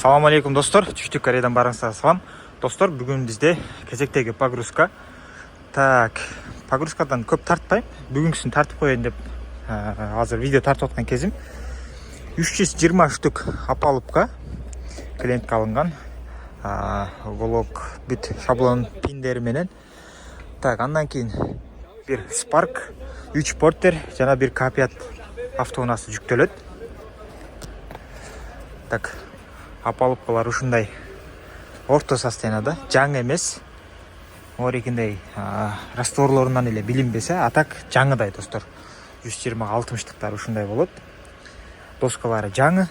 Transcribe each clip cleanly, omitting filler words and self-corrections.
Салам алейкум достор, Түштүк Кореядан барыңыздар салам. Достор, бүгін бізде кезектегі погрузка. Так, погрузкадан көп тартпайм. Бүгінгісін тартып қояйын деп азыр видео тартып отқан кезім. 320 штук апалыпка клиентке алынған. Голок бүт шаблон пиндері менен. Так, андан кейін bir Spark, 3 Porter, жана bir K5 автоунасы жүктөлөт. Так, апалыпкалар ушундай орто состояниеда, жаңы эмес. Орекиндей растворлорунан эле билинбесе, а так жаңыдай достор. 120-60-тыктар ушундай болот. Доскалары жаңы.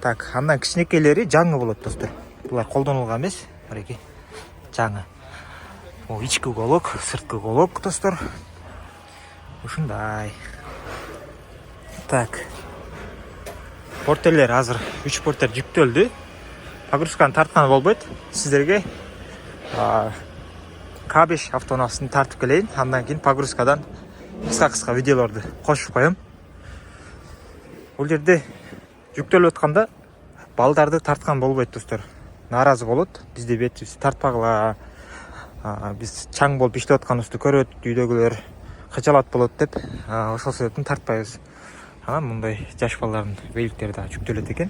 Так, андан кичинекейлери жаңы болот достор. Булар колдонулган эмес, ореки жаңы. О, ички голок, сырткы голок достор. Ушундай. Так. Портерлер азыр 3 портер жүктөлдү. Погрузканы тартканы болбойт. Сиздерге K5 автонавысын тартып келейин. Андан кийин погрузкадан кыска видеолорду кошуп коем. Бул жерде жүктөлүп атканда балдарды тарткан болбойт достор. Нааразы болот. Бизде бетибиз тартпагыла. Биз чаң болуп иштеп атканыбызды көрөт, үйдөгүлөр кычалат болот деп, ошол себептен тартпайбыз. Мындай жаш балдардын беликтери да жүктөлөт экен.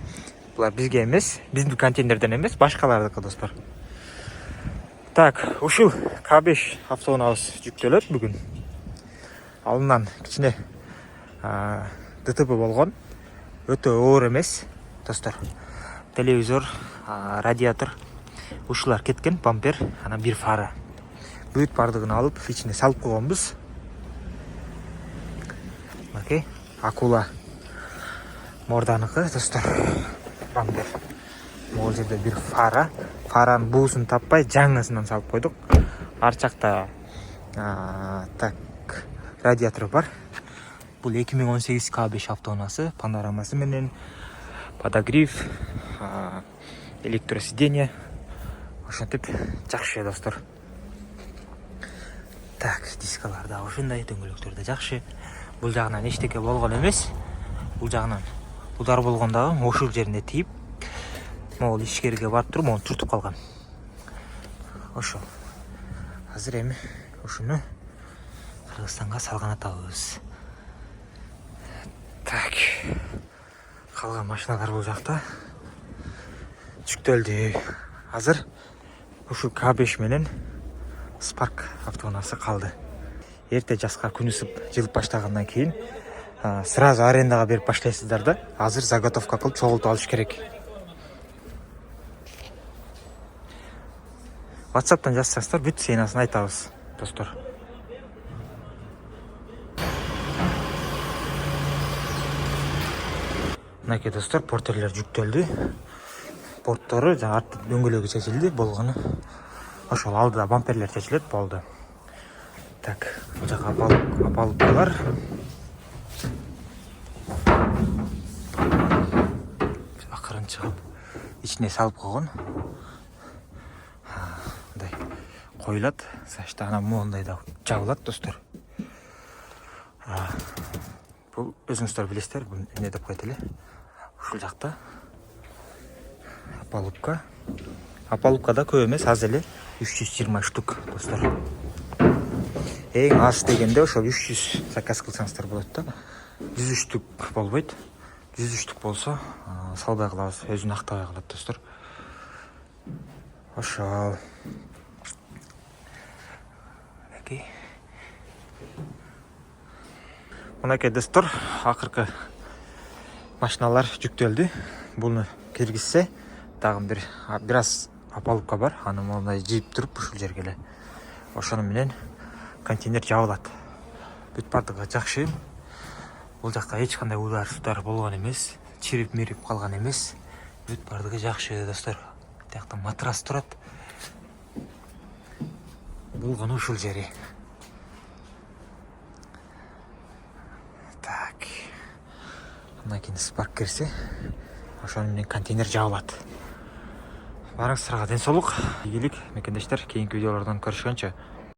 Булар бизге эмес, биздин контейнерден эмес, башкалардыкы достор. Так, ушул K5 автоунабыз жүктөлөт бүгүн. Алынан кичине ДТП болгон. Өтө оор эмес достор. Телевизор, радиатор, ушулар кеткен, бампер, анан бир фара. Бүт бардыгын алып, ичине салып койгонбуз. Окей. Акула морданыкы достор. Бампер. Могул жерде бир фара. Фаранын буусун таппай жаңысынан салып койдук. Ар жакта так радиатор бар. Бул 2018 K5 автоунасы, панорамасы менен подогрев, электросиденье. Ошентип жакшы достор. Так, дискалар да ушундай, дөңгөлөктөр да жакшы. Бул жагынан эчтеке болгон эмес. Бул жагынан удар болгондагы ошол жерине тийип, могул ишкерге барып туруп, могул туртуп калган. Ошол. Азыр эми ушуну Кыргызстанга салган атабыз. Так. Калган машиналар бул жакта жүктөлдү. Азыр ушул K5 менен Spark автоунасы калды. Эрте жазга күн ысып жылып баштагандан кийин сразу арендага берип баштайсыздар да. Азыр заготовка кылып чогултуп алыш керек. WhatsApp'tan жазсаңыздар бүт ценасын айтабыз, достор. Мынакей достор, портерлер жүктөлдү. Порттору жана арт дөңгөлөгү чечилди, болгону ошол алдыда бамперлер чечилет, болду. Так, бул жака апалыпкалар. Акырын чыгып, ичине салып койгон. Мындай коюлат, сачта анан моундай да жабылат достор. Бул өзүңүздөр билесиздер, бул эмне деп коет эле. Ушул жакта апалыпка. Апалыпкада көп эмес, аз эле 320 штук достор. Эң аз дегенде ошол 300 заказ кылсаңыздар болот да. 100 штук болбойт. 100 штук болсо салбай калабыз, өзүн актабай калат достор. Ошол. Окей. Мынакей достор, акыркы машиналар жүктөлдү. Буну киргизсе, дагы бир аз апалыпка бар. Аны мондай жип туруп ушул жерге эле. Ошону менен контейнер жабылат. Бүт бардыгы жакшы. Бул жакка эч кандай удар болгон эмес, чирип калган эмес. Бүт бардыгы жакшы достор. Тиякта матрас турат. Болгону ушул жери. Так. Андан кийин Spark кирсе, ошону менен контейнер жабылат. Барыңыздарга ден соолук, ийгилик, мекендештер. Кийинки видеолордон көрүшкөнчө.